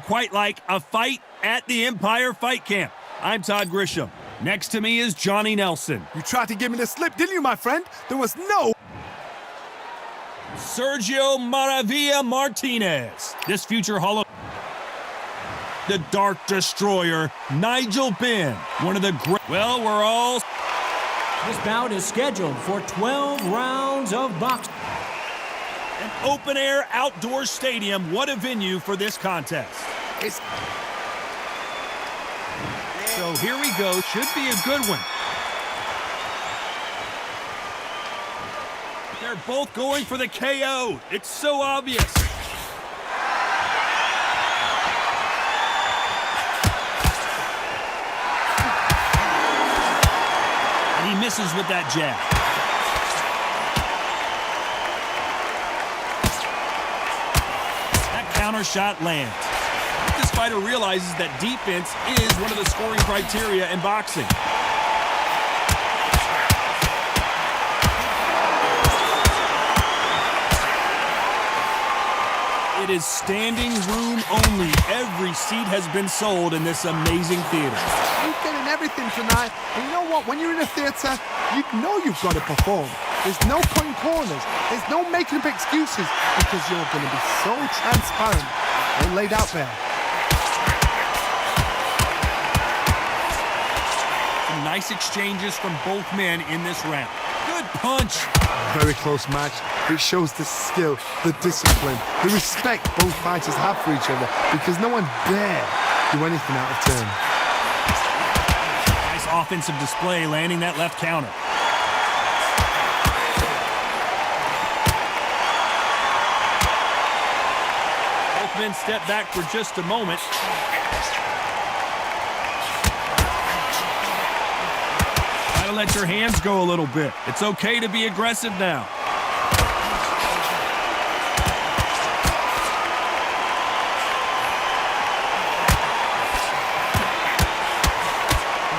quite like a fight at the Empire Fight Camp. I'm Todd Grisham. Next to me is Johnny Nelson. You tried to give me the slip, didn't you, my friend? There was no... Sergio Maravilla Martinez. This future Hall of... The Dark Destroyer, Nigel Benn. One of the great... Well, we're all... This bout is scheduled for 12 rounds of boxing. An open-air outdoor stadium. What a venue for this contest. So here we go. Should be a good one. They're both going for the KO. It's so obvious. And he misses with that jab. That counter shot lands. This fighter realizes that defense is one of the scoring criteria in boxing. It is standing room only. Every seat has been sold in this amazing theater. You're getting everything tonight. And you know what? When you're in a theater, you know you've got to perform. There's no cutting corners. There's no making up excuses because you're going to be so transparent and laid out there. Some nice exchanges from both men in this round. Good punch. Very close match. It shows the skill, the discipline, the respect both fighters have for each other because no one dare do anything out of turn. Nice offensive display, landing that left counter. Both men step back for just a moment. Try to let your hands go a little bit. It's okay to be aggressive now.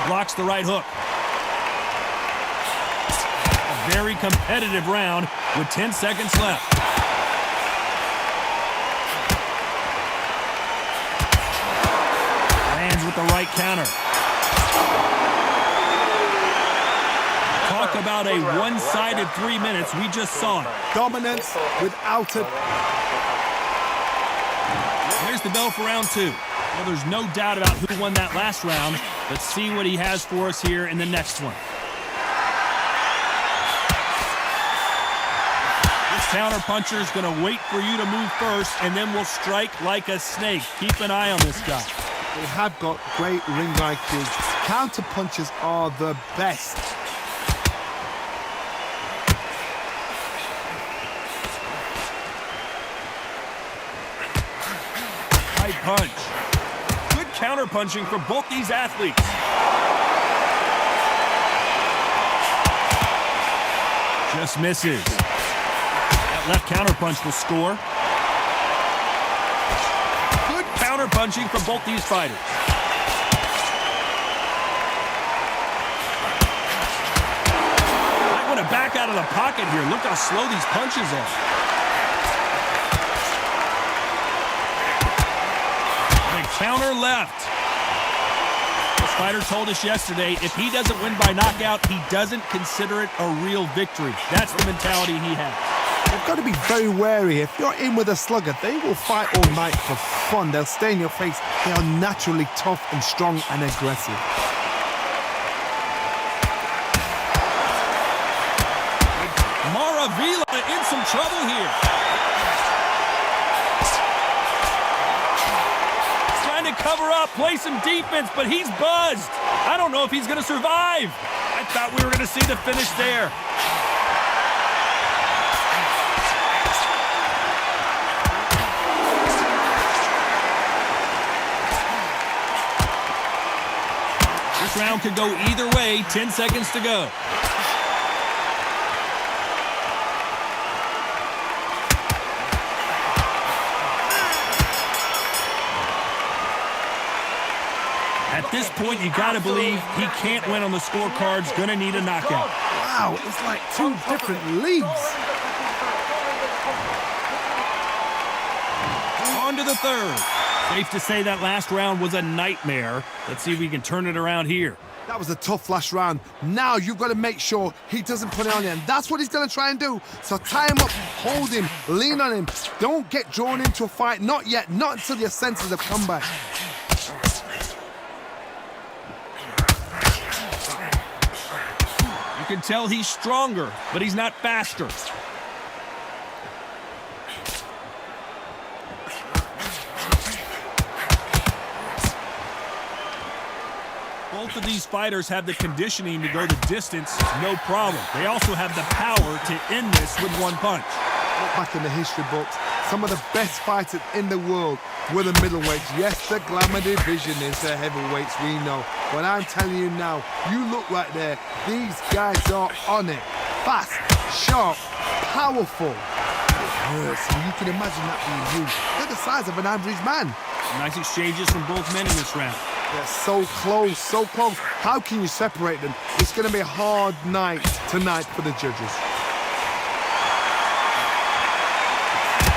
Blocks the right hook. A very competitive round with 10 seconds left. Lands with the right counter. Talk about a one-sided 3 minutes. We just saw it. Dominance without it. There's the bell for round two. Well, there's no doubt about who won that last round. Let's see what he has for us here in the next one. This counter puncher is going to wait for you to move first, and then will strike like a snake. Keep an eye on this guy. They have got great ring IQ. Counter punches are the best. Right punch. Good counter punching for both these athletes. Just misses. That left counter punch will score. Good counter punching for both these fighters. Might want to back out of the pocket here. Look how slow these punches are. Counter left. This fighter told us yesterday, if he doesn't win by knockout, he doesn't consider it a real victory. That's the mentality he has. You've got to be very wary. If you're in with a slugger, they will fight all night for fun. They'll stay in your face. They are naturally tough and strong and aggressive. Maravilla in some trouble here. Cover up, play some defense, but he's buzzed. I don't know if he's going to survive. I thought we were going to see the finish there. This round could go either way. 10 seconds to go. At this point, you got to believe he can't win on the scorecards. Going to need a knockout. Wow, it's like two different leagues. On to the third. Safe to say that last round was a nightmare. Let's see if we can turn it around here. That was a tough last round. Now you've got to make sure he doesn't put it on you, and that's what he's going to try and do. So tie him up, hold him, lean on him. Don't get drawn into a fight. Not yet. Not until your senses have come back. You can tell he's stronger, but he's not faster. Both of these fighters have the conditioning to go the distance, no problem. They also have the power to end this with one punch. Look back in the history books, some of the best fighters in the world were the middleweights. Yes, the glamour division is the heavyweights, we know. But I'm telling you now, you look right there, these guys are on it. Fast, sharp, powerful. It hurts, and you can imagine that being you. They're the size of an average man. Nice exchanges from both men in this round. They're so close, so close. How can you separate them? It's going to be a hard night tonight for the judges.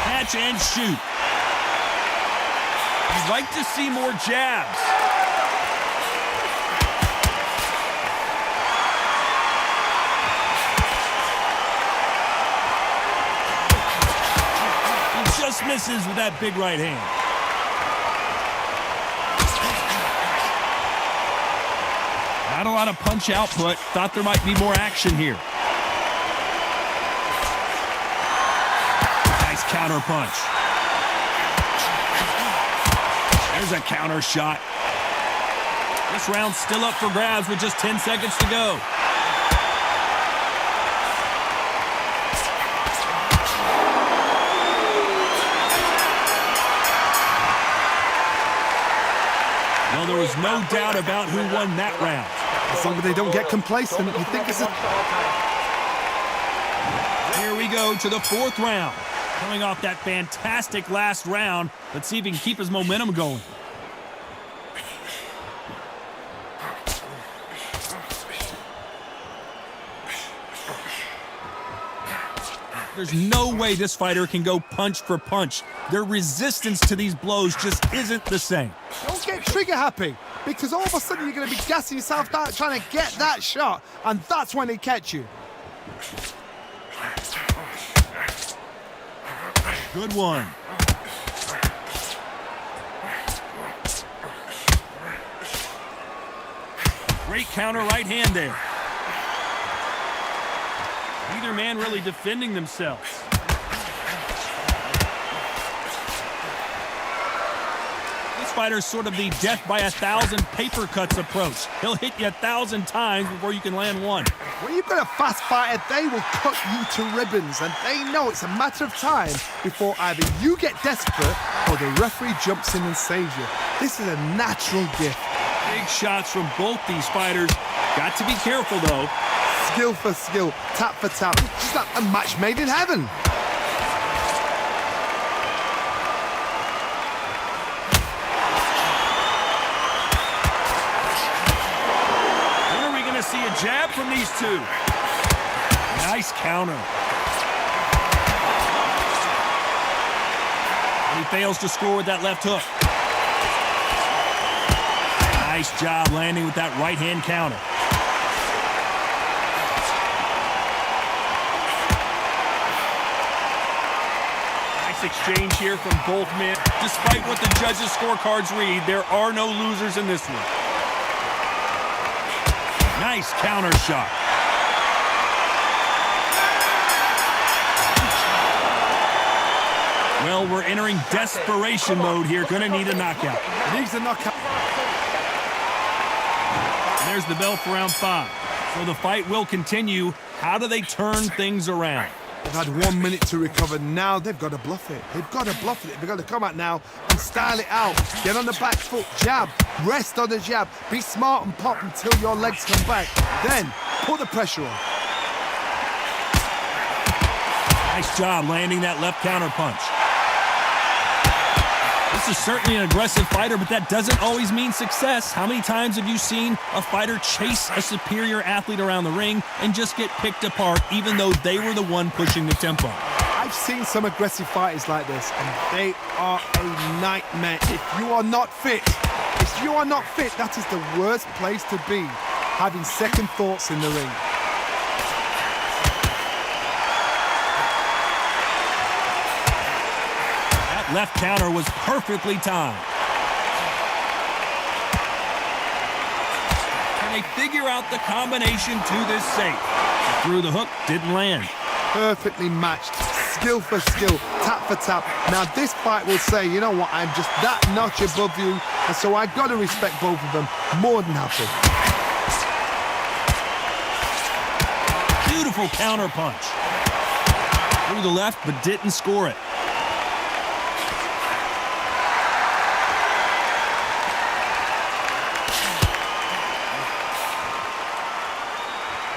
Catch and shoot. You'd like to see more jabs. He just misses with that big right hand. Not a lot of punch output. Thought there might be more action here. Nice counter punch. There's a counter shot. This round's still up for grabs with just 10 seconds to go. Well, there was no doubt about who won that round. As long as they don't get complacent, you think it's a... Here we go to the fourth round. Coming off that fantastic last round, let's see if he can keep his momentum going. There's no way this fighter can go punch for punch. Their resistance to these blows just isn't the same. Don't get trigger happy, because all of a sudden you're going to be gassing yourself out trying to get that shot, and that's when they catch you. Good one. Great counter right hand there. Neither man really defending themselves. This fighter's sort of the death by 1,000 paper cuts approach. He'll hit you 1,000 times before you can land one. When you've got a fast fighter, they will cut you to ribbons, and they know it's a matter of time before either you get desperate or the referee jumps in and saves you. This is a natural gift. Big shots from both these fighters. Got to be careful, though. Skill for skill, tap for tap. Just like a match made in heaven. When are we going to see a jab from these two? Nice counter. And he fails to score with that left hook. Nice job landing with that right-hand counter. Exchange here from both men. Despite what the judges' scorecards read, there are no losers in this one. Nice counter shot. Well, we're entering desperation mode here. Gonna need a knockout. Needs a knockout. And there's the bell for round 5. So the fight will continue. How do they turn things around? They've had 1 minute to recover. Now they've got to bluff it. They've got to bluff it. They've got to come out now and style it out. Get on the back foot, jab, rest on the jab. Be smart and pop until your legs come back. Then put the pressure on. Nice job landing that left counter punch. This is certainly an aggressive fighter, but that doesn't always mean success. How many times have you seen a fighter chase a superior athlete around the ring and just get picked apart even though they were the one pushing the tempo? I I've seen some aggressive fighters like this, and they are a nightmare. If you are not fit, that is the worst place to be, having second thoughts in the ring. That left counter was perfectly timed. Can they figure out the combination to this safe? Through the hook, didn't land. Perfectly matched, skill for skill, tap for tap. Now this fight will say, you know what, I'm just that notch above you, and so I got to respect both of them. More than happy. Beautiful counter punch. Through the left, but didn't score it.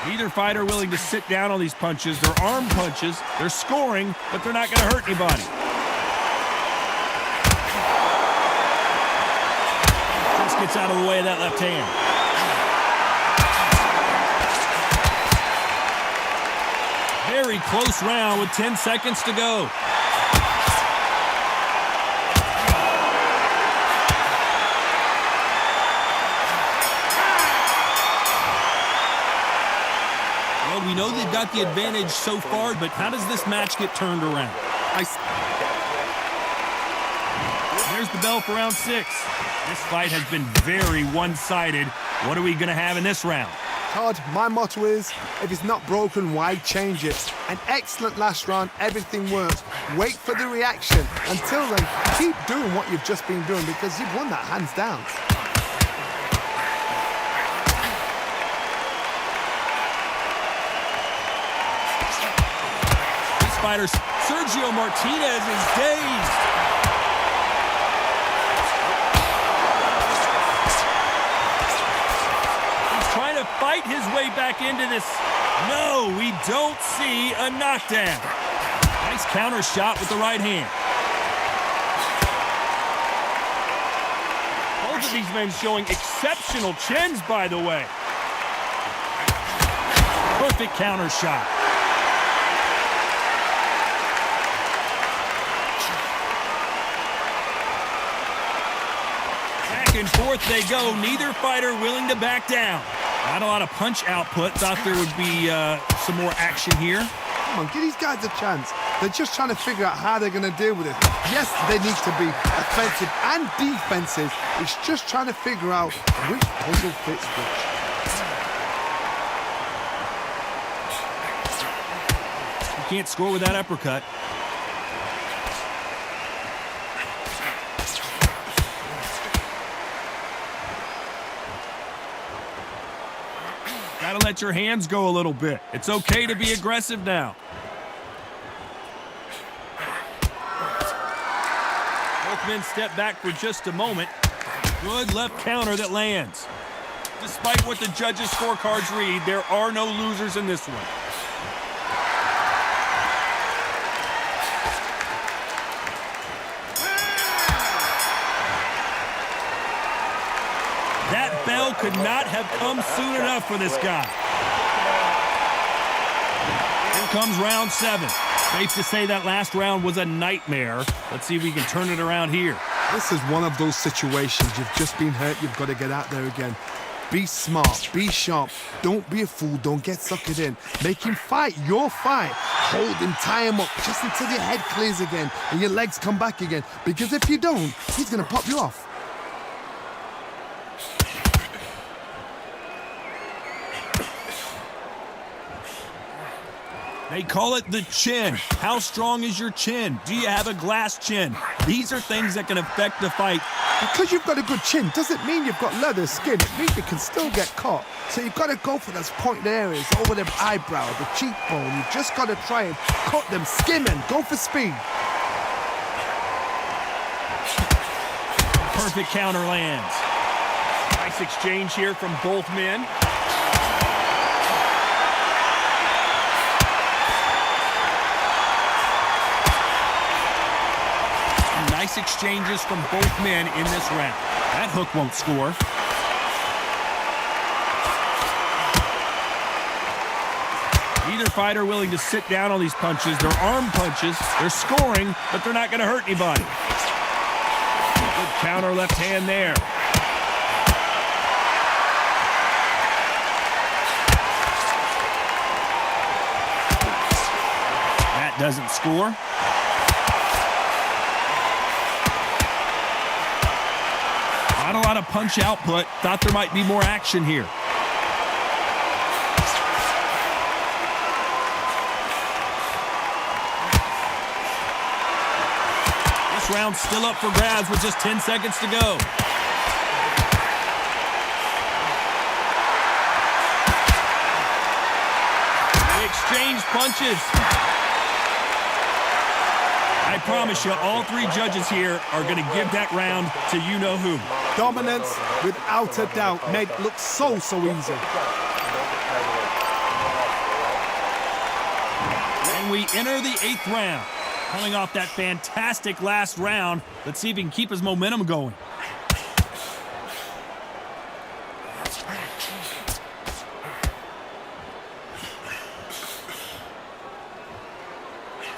Neither fighter willing to sit down on these punches. They're arm punches. They're scoring, but they're not going to hurt anybody. Just gets out of the way of that left hand. Very close round with 10 seconds to go. We know they've got the advantage so far, but how does this match get turned around? There's the bell for round 6. This fight has been very one-sided. What are we going to have in this round? Todd, my motto is, if it's not broken, why change it? An excellent last round, everything works. Wait for the reaction. Until then, keep doing what you've just been doing, because you've won that hands down. Fighter Sergio Martinez is dazed. He's trying to fight his way back into this. No, we don't see a knockdown. Nice counter shot with the right hand. Both of these men showing exceptional chins, by the way. Perfect counter shot. And forth they go. Neither fighter willing to back down. Not a lot of punch output. Thought there would be some more action here. Come on, give these guys a chance. They're just trying to figure out how they're going to deal with it. Yes, they need to be offensive and defensive. It's just trying to figure out which puzzle fits which. You can't score with that uppercut. Gotta let your hands go a little bit. It's okay to be aggressive now. Both men step back for just a moment. Good left counter that lands. Despite what the judges' scorecards read, there are no losers in this one. That bell could not have come soon enough for this guy. Here comes round 7. Safe to say that last round was a nightmare. Let's see if we can turn it around here. This is one of those situations. You've just been hurt. You've got to get out there again. Be smart. Be sharp. Don't be a fool. Don't get suckered in. Make him fight your fight. Hold him, tie him up, just until your head clears again and your legs come back again. Because if you don't, he's going to pop you off. They call it the chin. How strong is your chin? Do you have a glass chin? These are things that can affect the fight. Because you've got a good chin doesn't mean you've got leather skin. It means you can still get caught. So you've got to go for those pointed areas, over the eyebrow, the cheekbone. You've just got to try and cut them, skim them, go for speed. Perfect counter lands. Nice exchange here from both men. Nice exchanges from both men in this round. That hook won't score. Neither fighter willing to sit down on these punches. They're arm punches. They're scoring, but they're not going to hurt anybody. Good counter left hand there. That doesn't score. Not a lot of punch output. Thought there might be more action here. This round's still up for grabs with just 10 seconds to go. They exchange punches. I promise you, all three judges here are going to give that round to you-know-who. Dominance, without a doubt, made it look so easy. And we enter the 8th round. Coming off that fantastic last round, let's see if he can keep his momentum going.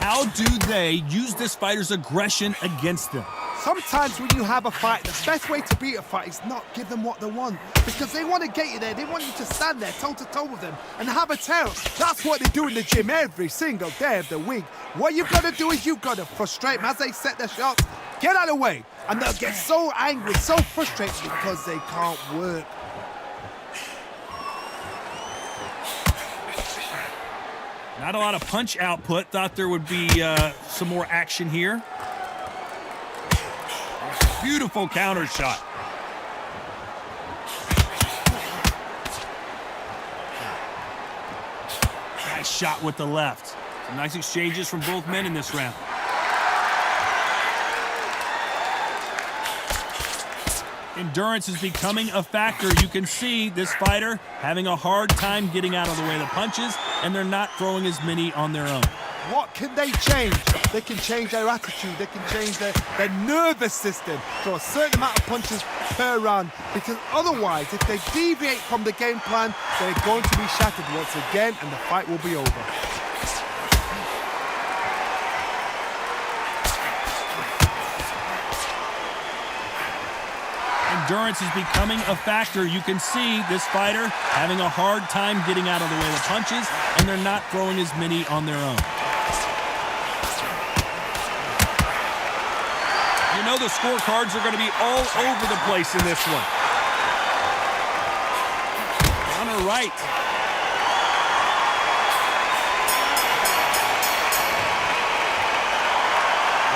How do they use this fighter's aggression against them? Sometimes when you have a fight, the best way to beat a fight is not give them what they want. Because they want to get you there. They want you to stand there toe-to-toe with them and have a tell. That's what they do in the gym every single day of the week. What you've got to do is you've got to frustrate them as they set their shots. Get out of the way. And they'll get so angry, so frustrated because they can't work. Not a lot of punch output. Thought there would be some more action here. Beautiful counter shot. Nice shot with the left. Some nice exchanges from both men in this round. Endurance is becoming a factor. You can see this fighter having a hard time getting out of the way of the punches, and they're not throwing as many on their own. What can they change? They can change their attitude. They can change their nervous system. Throw a certain amount of punches per round. Because otherwise, if they deviate from the game plan, they're going to be shattered once again, and the fight will be over. Endurance is becoming a factor. You can see this fighter having a hard time getting out of the way of the punches, and they're not throwing as many on their own. You know the scorecards are going to be all over the place in this one. On her right.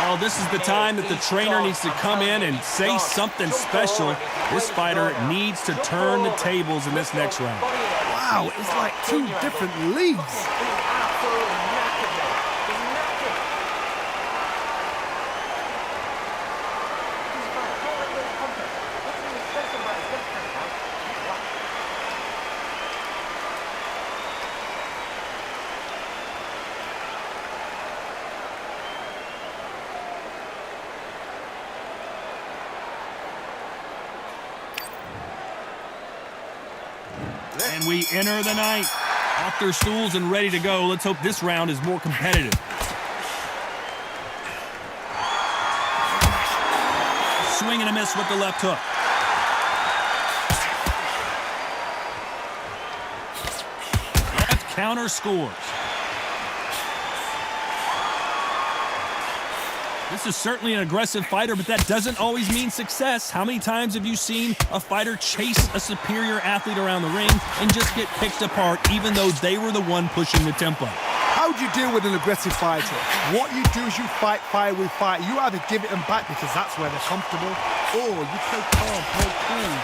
Well, this is the time that the trainer needs to come in and say something special. This fighter needs to turn the tables in this next round. Wow, it's like two different leagues. And we enter the 9th. Off their stools and ready to go. Let's hope this round is more competitive. Swing and a miss with the left hook. Left counter scores. This is certainly an aggressive fighter, but that doesn't always mean success. How many times have you seen a fighter chase a superior athlete around the ring and just get picked apart even though they were the one pushing the tempo? How do you deal with an aggressive fighter? What you do is you fight fire with fire. You either give it them back because that's where they're comfortable, or you play calm, play cool.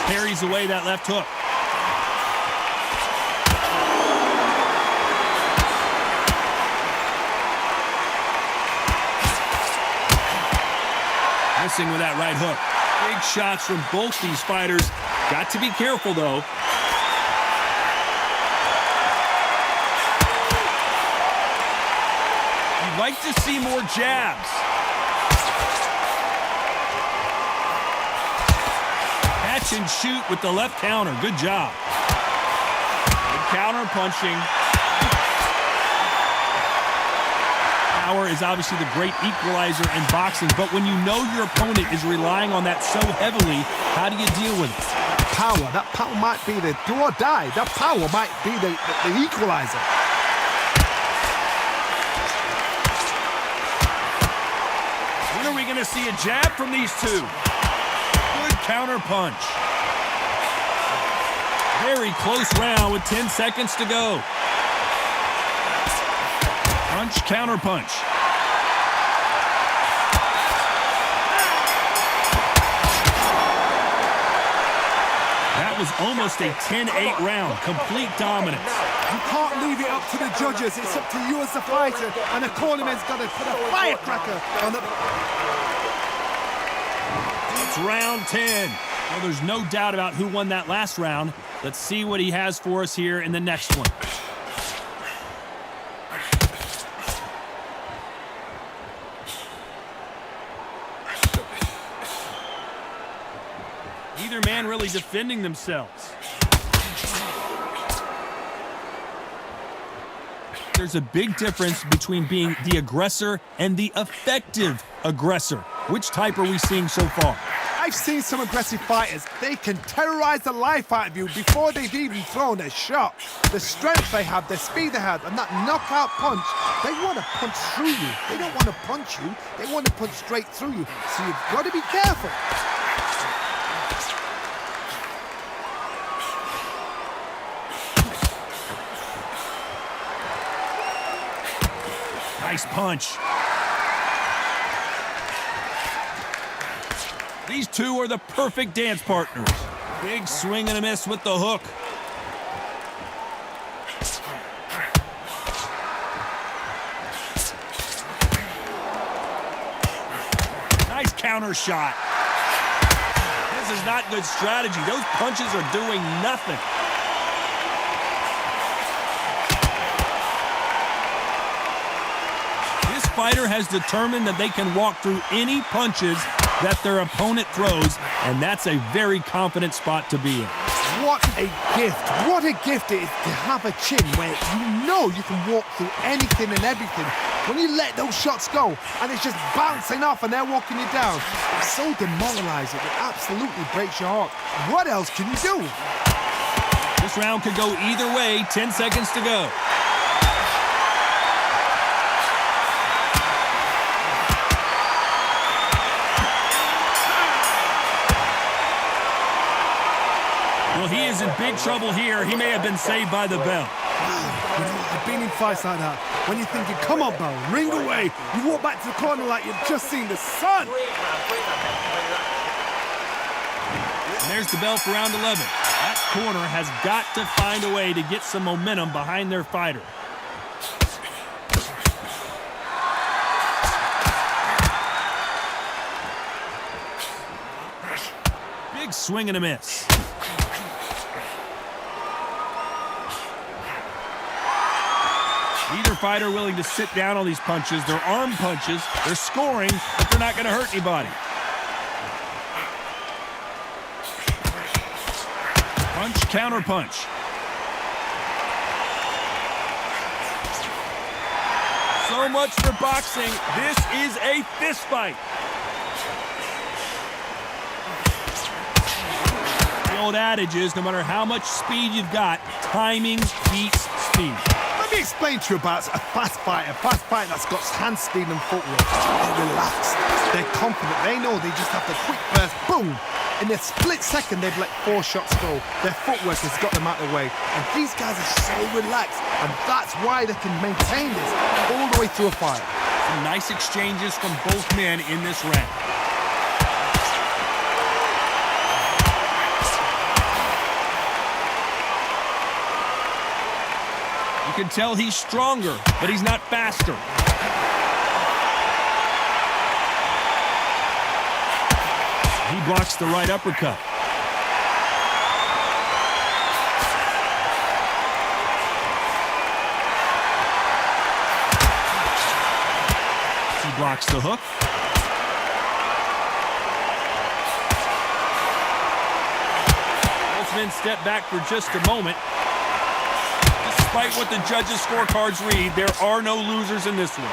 Parries away that left hook. Missing with that right hook. Big shots from both these fighters. Got to be careful, though. You'd like to see more jabs. Catch and shoot with the left counter. Good job. Good counter punching. Power is obviously the great equalizer in boxing, but when you know your opponent is relying on that so heavily, how do you deal with it? Power. That power might be the do or die. That power might be the equalizer. When are we going to see a jab from these two? Good counter punch. Very close round with 10 seconds to go. Punch, counter punch. That was almost a 10-8 round. Complete dominance. You can't leave it up to the judges. It's up to you as the fighter, and the cornerman's got to put a firecracker on the... It's round 10. Well, there's no doubt about who won that last round. Let's see what he has for us here in the next one. Either man really defending themselves. There's a big difference between being the aggressor and the effective aggressor. Which type are we seeing so far? I've seen some aggressive fighters. They can terrorize the life out of you before they've even thrown a shot. The strength they have, the speed they have, and that knockout punch, they want to punch through you. They don't want to punch you. They want to punch straight through you. So you've got to be careful. Nice punch. These two are the perfect dance partners. Big swing and a miss with the hook. Nice counter shot. This is not good strategy. Those punches are doing nothing. This fighter has determined that they can walk through any punches that their opponent throws, and that's a very confident spot to be in. What a gift. What a gift it is to have a chin where you know you can walk through anything and everything. When you let those shots go and it's just bouncing off and they're walking you down, it's so demoralizing. It absolutely breaks your heart. What else can you do? This round could go either way. 10 seconds to go. Well, he is in big trouble here. He may have been saved by the bell. You know, I've been in fights like that. When you're thinking, come on, Bell, ring away. You walk back to the corner like you've just seen the sun. And there's the bell for round 11. That corner has got to find a way to get some momentum behind their fighter. Big swing and a miss. Neither fighter willing to sit down on these punches. They're arm punches. They're scoring, but they're not going to hurt anybody. Punch, counter punch. So much for boxing. This is a fist fight. The old adage is no matter how much speed you've got, timing beats speed. Let me explain to you about a fast fighter that's got hand speed and footwork. They're relaxed, they're confident, they know they just have the quick burst, boom! In a split second, they've let 4 shots go. Their footwork has got them out of the way. And these guys are so relaxed, and that's why they can maintain this all the way through a fight. Some nice exchanges from both men in this round. You can tell he's stronger, but he's not faster. He blocks the right uppercut. He blocks the hook. sportsmen step back for just a moment. Despite what the judges' scorecards read, there are no losers in this one.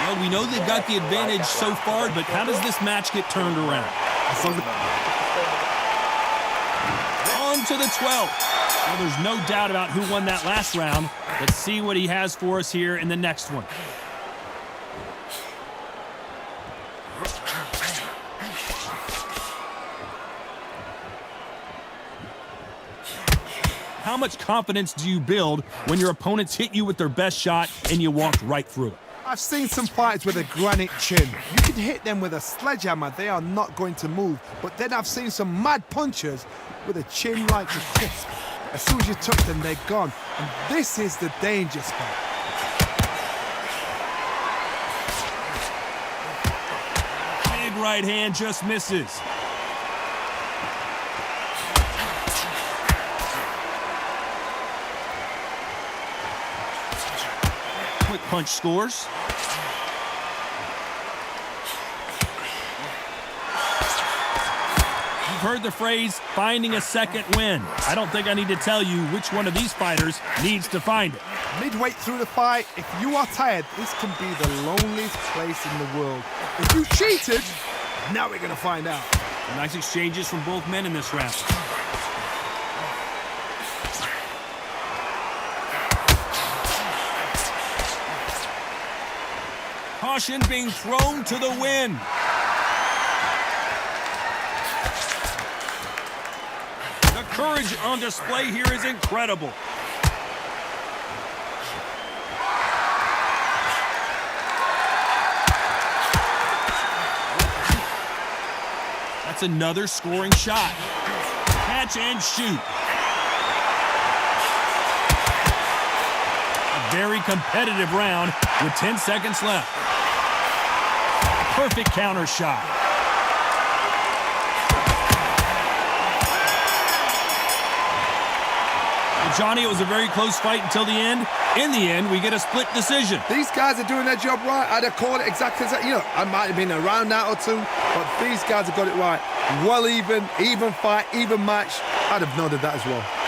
Well, we know they've got the advantage so far, but how does this match get turned around? On to the 12th. Well, there's no doubt about who won that last round. Let's see what he has for us here in the next one. How much confidence do you build when your opponents hit you with their best shot and you walked right through it? I've seen some fighters with a granite chin. You can hit them with a sledgehammer, they are not going to move. But then I've seen some mad punchers with a chin like a crisp. As soon as you touch them, they're gone. And this is the danger spot. Big right hand just misses. Quick punch scores. You've heard the phrase, finding a second win. I don't think I need to tell you which one of these fighters needs to find it. Midway through the fight, if you are tired, this can be the loneliest place in the world. If you cheated, now we're going to find out. Nice exchanges from both men in this round. Caution being thrown to the wind. The courage on display here is incredible. That's another scoring shot. Catch and shoot. A very competitive round with 10 seconds left. Perfect counter shot. Well, Johnny, it was a very close fight until the end. In the end, we get a split decision. These guys are doing their job right. I'd have called it exactly as that. You know, I might have been a round out or two, but these guys have got it right. Well even fight, even match. I'd have noted that as well.